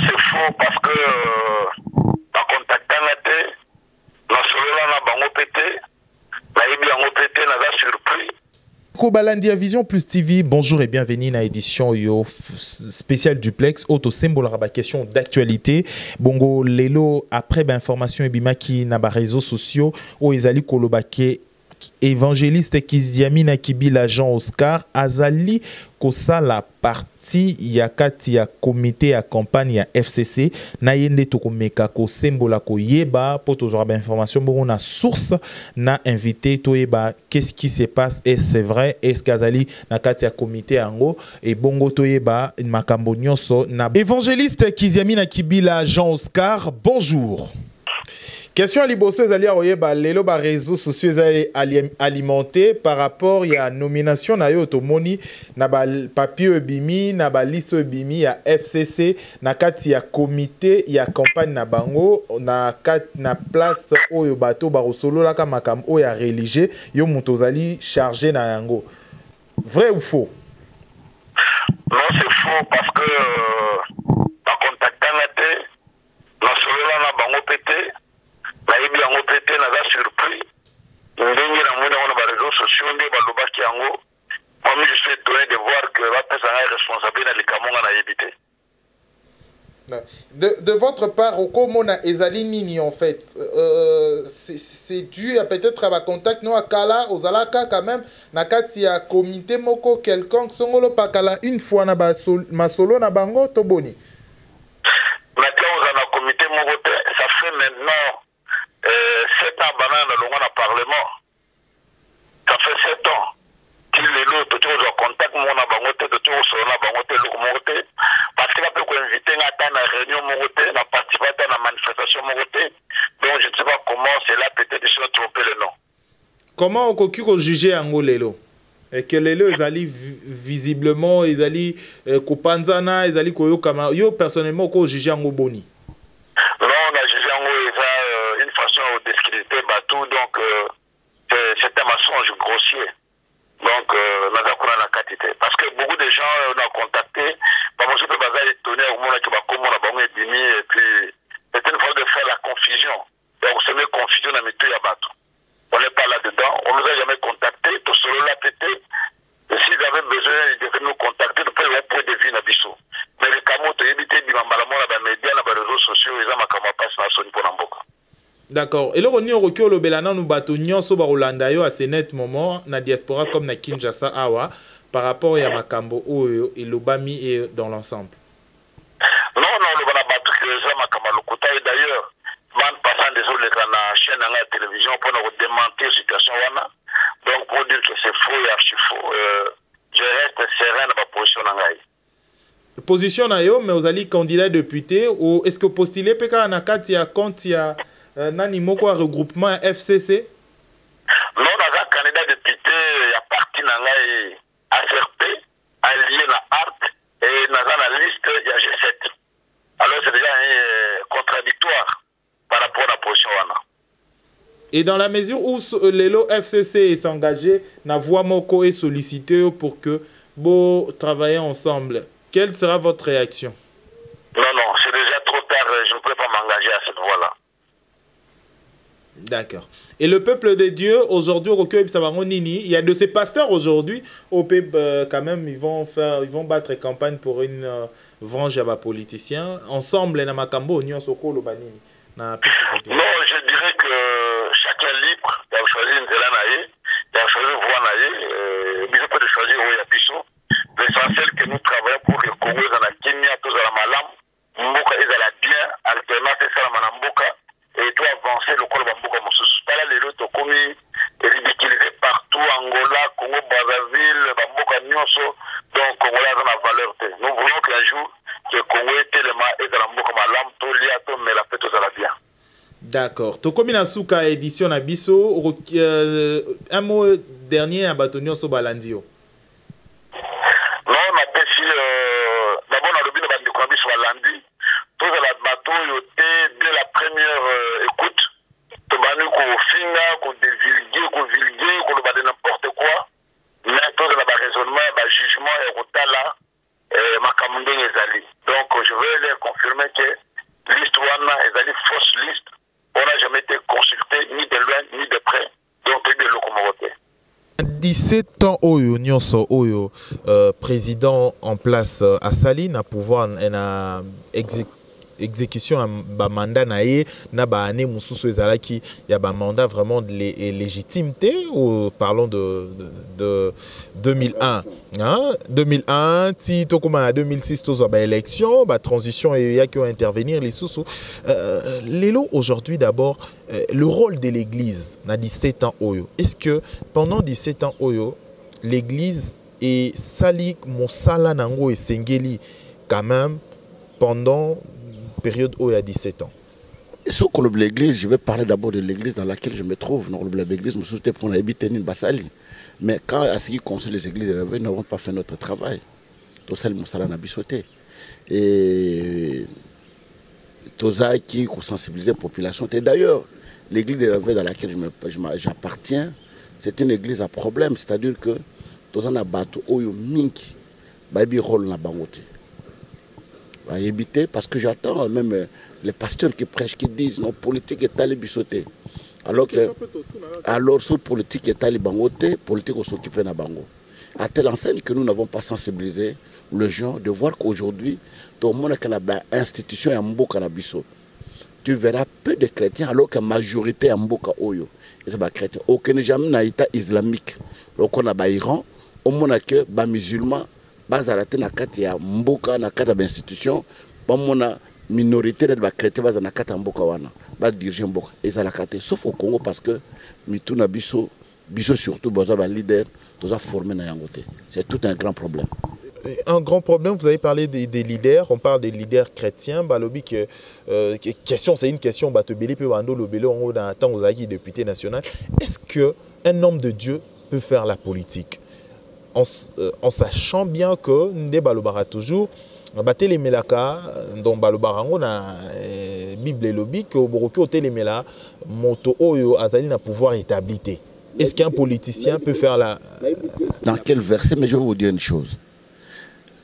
c'est faux parce que la contactanga te na solola na bango pété na yebi yango pété na ga surpris. Kobalandi à Vision Plus TV, bonjour et bienvenue à l'édition spéciale Duplex. Auto symbole la question d'actualité. Bongo lelo après information et bimaki na ba réseaux sociaux o ezali kolobake évangéliste Kiziamina Kibi l'agent Oscar Azali kosala parti yakati ya comité ya campagne ya FCC na yende tokomeka ko sembola ko yeba pour toujours ba information bon na source na invité to yeba qu'est-ce qui se passe et c'est vrai est-ce qu'Azali na kati ya comité ango et bongo to yeba makambo nyonso na évangéliste Kiziamina Kibi l'agent Oscar bonjour. Question à Liboso, les réseaux sociaux alimentés par rapport à la nomination de Otomoni, na papier bimi, na liste bimi, ya FCC, na kati ya comité, ya campagne na bango, na place oyo bato barosolo la kamakam oya religieux, yo mutozali chargé na yango. Vrai ou faux? Non, c'est faux parce que la contactanga te, na solola na bango pété. Nayebi yango pété na ga surpris ndenge na mona na ba réseaux sociaux nde balobaki yango moi je suis étonné de voir que la personne est responsable na likamonga na yebité. De votre part, au Komona Ezali Nini en fait, c'est dû à peut-être à contact nous à Kala, aux Alaka quand même, na kati ya comité moko quelconque, songolo pakala une fois na ba masolo na bango toboni. Maintenant on a un comité moko ça fait maintenant 7 ans banane dans le Parlement. Ça fait 7 ans qu'il est là, tout le monde contact mon abangote, tout le monde abangote, le parce qu'il a pu inviter à la réunion mongote, à participer à la manifestation mongote. Donc je ne sais pas comment c'est là peut-être de se tromper le nom. Comment on peut juger Angolelo? Et que les lois, ils allaient visiblement, ils allaient Kopanzana, ils allaient Koyokama. Yo personnellement, on juger Angoboni. Non, on a jugé une façon de discréditer Batou, donc c'est un mensonge grossier. Donc, on a la quantité. Parce que beaucoup de gens on a contacté, je peux pas étonner au monde qui va comment on a et puis c'est une fois de faire la confusion. Donc, c'est une confusion dans les deux à Batou. On n'est pas là-dedans, on ne nous a jamais contacté, tout seul l'a pété. S'ils avaient besoin, ils devaient nous contacter, on peut deviner à Bissot. Mais les camotes, ils étaient dans les médias, dans les réseaux sociaux, ils ont ma passe dans son pour l'amboka. D'accord. Et là, on y a recours au Belana, nous battons nyonso barolanda yo à ce net moment, na diaspora comme na Kinshasa awa, par rapport à Makambo ou et l'Obami et dans l'ensemble. Non, le bana battu que ça Makamba Lokuta et d'ailleurs, man passant désolé quand la chaîne à la télévision pour nous démentir la situation wana. Donc pour dire que c'est faux et archi faux, je reste serein dans ma position nangai. Position na yo, mais vous allez candidat député ou est-ce que postuler PK na kati ya compte ya nani moko regroupement FCC? Non, on a candidat député à parti nangai ACRP, allié na ART et dans la liste il y a G7. Alors c'est déjà contradictoire par rapport à la position wana. Et dans la mesure où l'élo FCC est engagé, na voix moko est sollicité pour que vous travaillez ensemble. Quelle sera votre réaction? Non, c'est déjà trop tard, je ne peux pas m'engager à cette voie-là. D'accord. Et le peuple de Dieu, aujourd'hui, au recueil Nini, il y a de ces pasteurs aujourd'hui, au peuple, quand même, ils vont battre campagne pour une branche à politiciens. Ensemble, na Makambo, Union Soko, le Banini. Non, je dirais que chacun est libre, il a choisi une zélanaïe, il a choisi une voie naïe, il peut choisir où il y a Bissot. L'essentiel que nous travaillons pour que le Congo dans la Kenya, tous à la Malam, Mboka est à la bien, alternance est à la Manamboka, et tout avancer le Congo Mboka Moussous. Pas là, les autres commis ridiculisés partout, Angola, Congo, Brazzaville, Mboka Nyonso, donc Congo là dans la valeur. Nous voulons qu'un jour, le Congo est tellement et dans la Mboka Malam, tout lié à tout, mais la fête tous à la bien. D'accord. Tokomi Nasuka édition à Bisso, un mot dernier à Batonio Sobalandio. Non, on a péché, d'abord on a levé le banc de Kwambi sur lundi. Tous les bateaux, dès la première écoute, tout le monde qu'on finga, qu'on dévulguer, qu'on le bat de n'importe quoi. Mais tout le raisonnement, le jugement et le là, ma camondé les alliés. Donc je veux les confirmer jamais que liste wana ezali fausse liste. On n'a jamais été consulté ni de loin ni de près. Donc il y a des locomotives. 17 ans oyo nyonso oyo président en place à Saline à pouvoir na exécution ba mandat na ye na ba année mususu ezalaki ya ba mandat vraiment légitimité ou parlons de 2001 hein 2001 ti to comme en 2006 to ba élection ba transition et ya qui ont intervenir les sous lelo aujourd'hui d'abord le rôle de l'église na 17 ans oyo est-ce que pendant 17 ans oyo l'église et sali mosala nango esengeli quand même pendant période où il y a 17 ans. Sur l'église, je vais parler d'abord de l'église dans laquelle je me trouve. Dans l'église, je suis pour habiter une Bassali. Mais quand à ce qui concerne les églises élevées, nous n'avons pas fait notre travail. Tout ça, nous avons bisauté. Et tout ça qui sensibiliser la population. Et d'ailleurs, l'église élevée dans laquelle j'appartiens, c'est une église à problème. C'est-à-dire que tout ça, nous avons minki, baby rôle na bangote. À éviter parce que j'attends même les pasteurs qui prêchent qui disent non politique est allé bisauter alors ce politique est allé bangoter politique on s'occupe na bango à telle enseigne que nous n'avons pas sensibilisé les gens de voir qu'aujourd'hui tout le monde a une institution en mboka na biso tu verras peu de chrétiens alors que la majorité en mboka oyo et c'est pas chrétien aucun jamais na état islamique donc on a ba Iran au monde que ba musulmans bazalate na kati ya mboka na kati ya institution bamona minorité de ba chrétien baza na kati ya mboka wana ba diriger mboka ezalaka te sauf au Congo parce que mituna biso surtout baza ba leader toza formé na yango te c'est tout un grand problème. Un grand problème, vous avez parlé des leaders, on parle des leaders chrétiens, balobi que question c'est une question batobeli pe bando lobelo on dans temps aux acquis député national. Est-ce que un homme de Dieu peut faire la politique? En sachant bien que Nde Balobara toujours batté les melaka dont Balobara on a Bible et lobby que Boroki Otelemela moto oyo azali na pouvoir établi. Est-ce qu'un politicien peut faire la dans quel verset? Mais je vais vous dire une chose.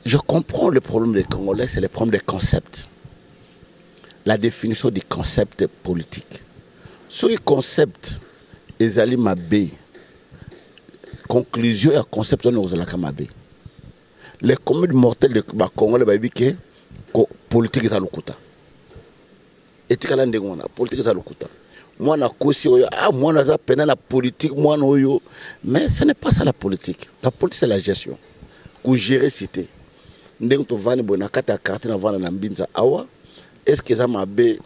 Je comprends le problème des Congolais, c'est le problème des concepts. La définition des concepts politiques. Sur les concepts, ezali mabe. Conclusion et concept de la Kamabé. Les communes mortelles de Congo, les que politique est à l'okuta. Et tu as la politique est à l'okuta. Moi, moi, j'ai peine la politique, moi, mais ce n'est pas ça la politique. La politique, c'est la gestion. Pour gérer cité. Est-ce que ça m'a bé,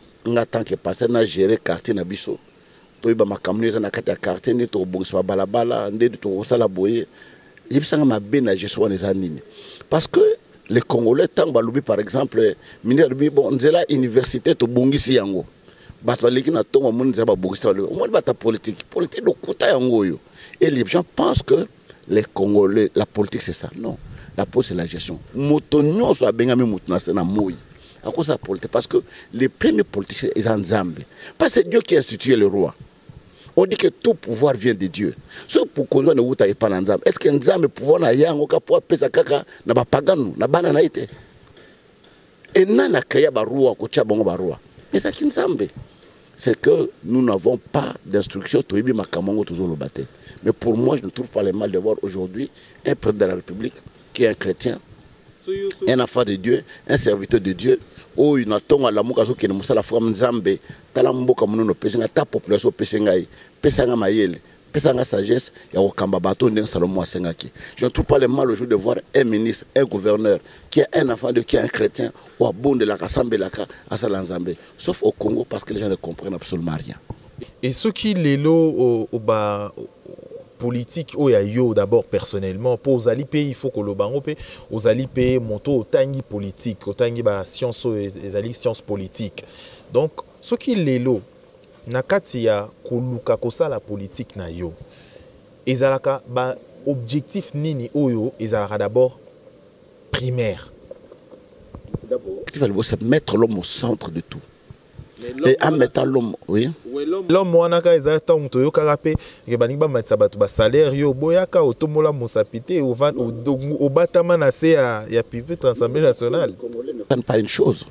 tant que passé, n'a géré quartier na biso? Toiba makamuni na kati ya quartier ni to bongisa balabala ndé to sala boye yebisanga mabe na gestion les anini parce que les Congolais tant balubi par exemple mineur bi bon nzela université to bongisi yango bato baliki na tongo mun nzela ba bongisa le mo bata politique do kota yango yo et les gens pensent que les Congolais la politique c'est ça non la politique c'est la gestion motonyo so abengami mutuna na moyi à cause de la politique parce que les premiers politiciens sont en Zambie parce que c'est Dieu qui a institué le roi. On dit que tout pouvoir vient de Dieu. Ce pour qu'on ne vous taille pas en Zambie. Est-ce qu'un Zambie pouvoir na yango ka pour pesa kaka na ba pagano na bana na ite. Et nana créé ba roi ko tia bongo ba roi. Mais ça qui Zambie. C'est que nous n'avons pas d'instruction to ibi makamongo toujours le battre. Mais pour moi je ne trouve pas le mal de voir aujourd'hui un président de la République qui est un chrétien, un enfant de Dieu, un serviteur de Dieu. Oh, il a tonga la muka qui ne moussa la forme Nzambe, talambo comme nous pesanga ta population pesengai, pesanga mayele, pesanga sagesse, ya okamba bato ndeng Salomo asengaki. Je ne trouve pas le mal au jour de voir un ministre, un gouverneur qui est un enfant de Dieu, qui est un chrétien, ou à bon de la Kassambe la ka à Salanzambe, sauf au Congo parce que les gens ne comprennent absolument rien. Et ceux qui les lots au bas politique ou yo d'abord personnellement pour aux alliés il faut que le bango pe aux alliés monto tangi politique tangi ba science les alliés sciences politiques donc ce qui les lo nakati ya koluka kosa la politique na yo ezalaka ba objectif nini oyo ezalaka d'abord primaire d'abord c'est mettre l'homme au centre de tout. Et en mettant l'homme, oui. L'homme, on a des attentes, il y a salaire, il y a automola monsapité, au bâtiment, il y a l'Assemblée nationale. Ne pas une chose.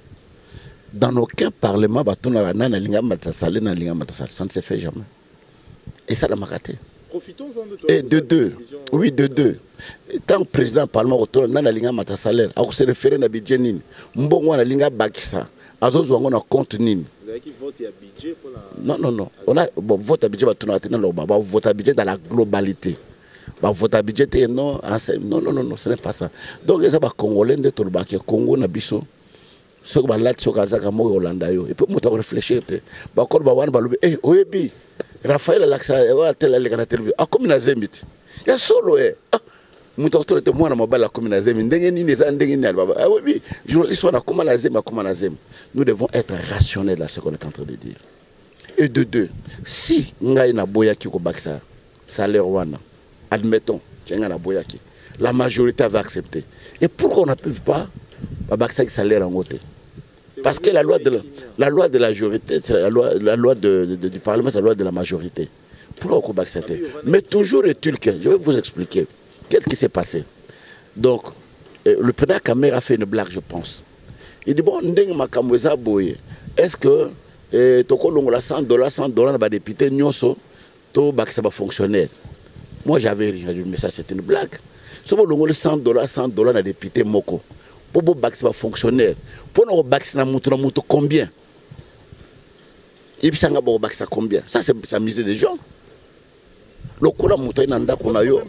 dans aucun parlement, ça ne se fait jamais. Et ça, la makaté. Profitons-en de toi. Et de deux. Oui, de deux. Tant que président du Parlement, on a un salaire. On se réfère à budget. On a un bakisa. On a un compte. Vous avez qui vote à budget pour la... Non. On a vote à budget. On vote à budget dans la globalité. On vote à budget. Non, ce n'est pas ça. Donc, les Congolais, les Congo, les Bisso. Ce que là, c'est que Hollanda. Et puis, on réfléchir. Raphaël Alaksa a la télévision. Ah, comme la Zemit. Il y a solo. Ah, autorité, moi, je suis la commune à Zemit. Ah oui, journaliste, comment la Zem, comment la Zem. Nous devons être rationnels à ce qu'on est en train de dire. Et de deux, si nous avons un boyaki au Baksa, salaire wana, admettons, la majorité va accepter. Et pourquoi on n'approuve pas le Baksa qui salaire en côté? Parce que la loi de la majorité, c'est la loi du Parlement, c'est la loi de la majorité. Pourquoi on accepter? Mais toujours est-il que, je vais vous expliquer, qu'est-ce qui s'est passé. Donc, le président Kamer a fait une blague, je pense. Il dit, bon, est-ce que toko longola $100 na député nyonso to bakisa ba fonctionnaire? Moi j'avais ri, mais ça c'est une blague. Si vous longola $100 na député moko pour vous bakisa ba fonctionnaire, pour nous bakisa na mutu combien? Il bisa nga ba bakisa combien? Ça c'est ça mise des gens. Le cola mutu na ndako na yo.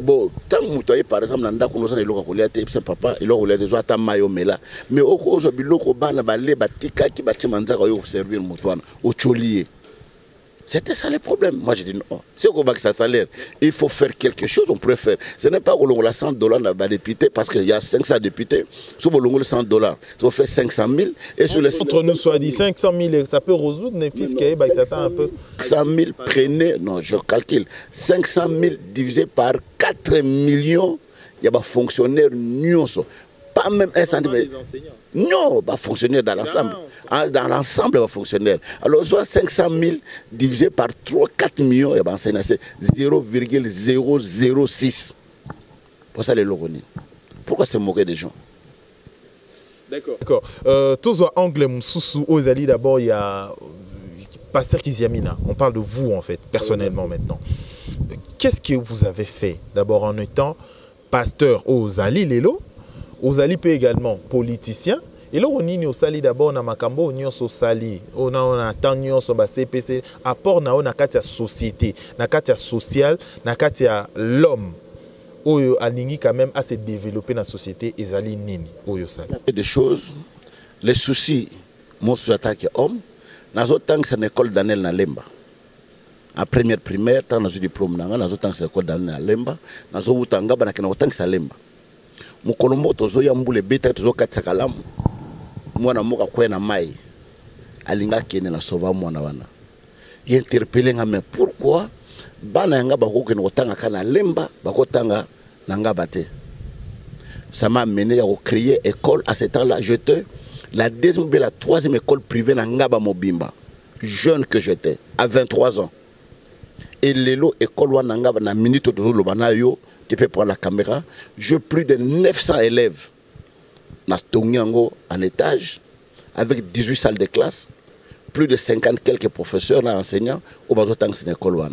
Bon, tant mutu par exemple na ndako no ça iloka kolia te papa, iloka kolia des ata mayo mela. Mais au cause biloko bana ba le batika ki batima nzaka yo servir mutu wana au cholier. C'était ça le problème. Moi j'ai dit non. Si on va que ça salaire, il faut faire quelque chose, on pourrait faire. Ce n'est pas qu'on a $100 dans député parce qu'il y a 500 députés. Si on a $100, ça va faire 500 000. Et sur les... Entre nous, soit dit 500 000, ça peut résoudre les fils qui s'attendent un peu. 500 000, prenez, non, je calcule. 500 000 divisé par 4 millions, il y a des fonctionnaires nyonso. Pas même un centimètre. Non, pas fonctionnaire dans l'ensemble. Dans l'ensemble, il va fonctionnaire. Alors, soit 500 000 divisé par 3-4 millions, il va enseigner, c'est 0,006. Pour ça, les logonies. Pourquoi se moquer des gens? D'accord. Tous anglais, Moussou, Ozali, d'abord, il y a Pasteur Kiziamina. On parle de vous, en fait, personnellement, maintenant. Qu'est-ce que vous avez fait, d'abord, en étant pasteur Ozali Lelo? Ozali peut également politicien. Et là, on a osali d'abord na makambo, on a osali, on a attendu on a CPC, apport na on a katia société, na katia social, na katia l'homme. Oyo alingi quand même à se développer dans la société ezali nini oyo sali. Des choses, les soucis, mon attaque homme, dans autres temps c'est une école Daniel na Lemba. En première primaire, tant dans le diplôme nanga, dans autres temps c'est école Daniel na Lemba, dans autres temps ba na kana autant que ça Lemba. Mukolombo tozo ya mbule beta tozo kataka lamu mwana moka kwena mai alinga kene na sova mwana wana interpeller nga mais pourquoi bana yanga bako kene kotanga kana Lemba bako tanga nanga bate. Ça m'a amené à créer école à ce temps-là. J'étais la deuxième ou la troisième école privée na Ngaba Mobimba, jeune que j'étais à 23 ans. Et l'élo école wana Ngaba na minute tozo lobana yo. Tu peux prendre la caméra. J'ai plus de 900 élèves dans Tongiango en étage, avec 18 salles de classe, plus de 50 quelques professeurs, là, enseignants, au bas de cette école.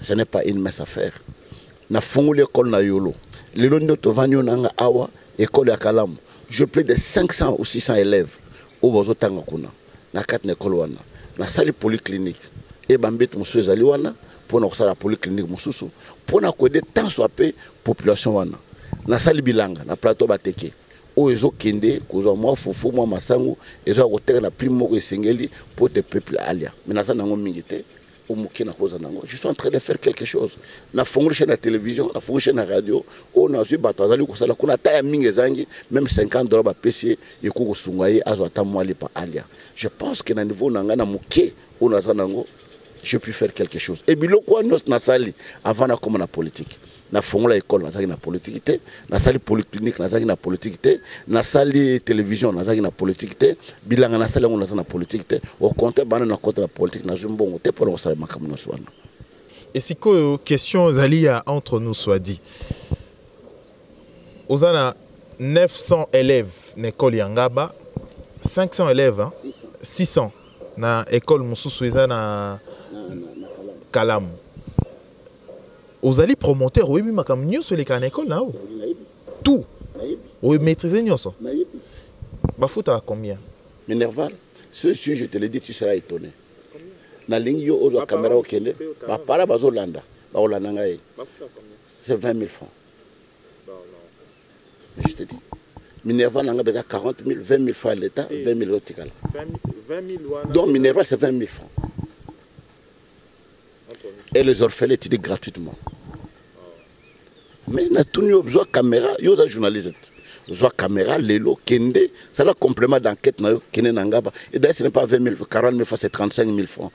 Ce n'est pas une mince affaire. Na fongu l'école na yolo. L'élo de Tovanyo nanga awa, école à Kalam. J'ai plus de 500 ou 600 élèves au bas de Tangakuna. Na 4 écoles wana. Na salle polyclinique. Et bambet monsieur Zaliwana. Pour nous la polyclinique Moussoussou, pour nous aider tant soit peu population wana. Na sali bilanga, na plateau bateke. O ezo kende, kozo moi fofu moi masangu, ezo akotere na primo ko esengeli pour te peuple alia. Mais na ça nango mingité, o muki na koza nango. Je suis en train de faire quelque chose. Na fongu chaîne la télévision, na fongu chaîne la radio, o na zu bato azali ko sala kuna taya mingi zangi, même $50 ba pesi yeko ko sungaye azo atamwali pa alia. Je pense que na niveau nanga na muki o na za nango je peux faire quelque chose. Et bien, quoi nous na sali avant na comme na politique. Na fongola école na zaki na politique té, na sali polyclinique na zaki na politique té, na sali télévision na zaki na politique té, bilanga na sali on na politique té. Au contraire bana na contre la politique na zumbongo té pour ça makamu no swana. Et si que question zali entre nous soit dit. Ozana 900 élèves n'école Yangaba, 500 élèves, hein? 600. Na école Moussou na Kalamu. Vous allez promoteur, oui, mais comme nous sur les cannes école là. Tout. Oui, maîtriser nous ça. Bafuta à combien? Minerval, ce sujet, je te l'ai dit, tu seras étonné. Na ligne yo ozo caméra au Kenya, para bazolanda, baolanda ngai. C'est 20 000 francs. Mais je te dis. Minerval n'a pas 40 000, 20 000 francs à l'État, 20 000 euros. Donc Minerval, c'est 20 000 francs. Et les orphelins étudient gratuitement. Mais il y a tout le caméra, il y a des journalistes. Il y a caméra, Lelo, Kende, c'est le complément d'enquête. Et d'ailleurs, ce n'est pas 20 000, 40 000 francs, c'est 35 000 francs.